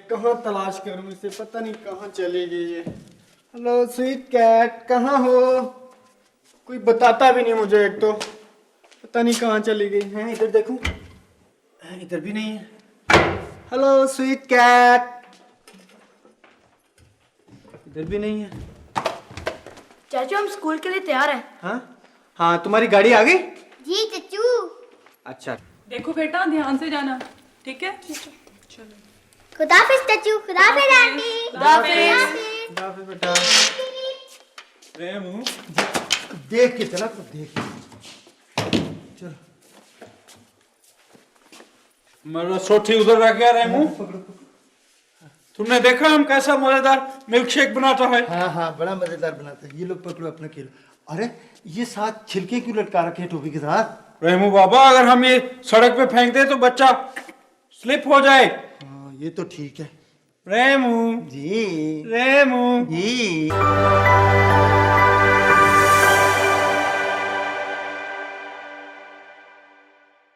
कहाँ तलाश करूं इसे, पता नहीं कहाँ चली गई है। हेलो स्वीट कैट, कहाँ हो? कोई बताता भी नहीं मुझे, एक तो पता नहीं कहाँ चली गई है। इधर देखूं, इधर भी नहीं है। हेलो स्वीट कैट, इधर भी नहीं है। चाचू हम स्कूल के लिए तैयार हैं। हाँ, तुम्हारी गाड़ी आ गई? जी चाचू। अच्छा, देखो बेटा ध्यान से जाना, ठीक है? चलो। खुदाफिज चाचू। खुदाफिज आंटी। खुदाफिज बेटा। रेमू देख के चला, तो देख चलो। मेरा सोटी उधर रख गया। रेमू तुमने देखा हम कैसा मजेदार मिल्क शेक बनाता है? हाँ, बड़ा मजेदार बनाता है। ये लोग पकड़ो अपना खेलो। अरे ये साथ छिलके क्यों लटका रखे हैं टोपी के साथ? रेमू बाबा, अगर हम ये सड़क पे फेंक दे तो बच्चा स्लिप हो जाए। हाँ, ये तो ठीक है। रेमू जी। रेमू जी।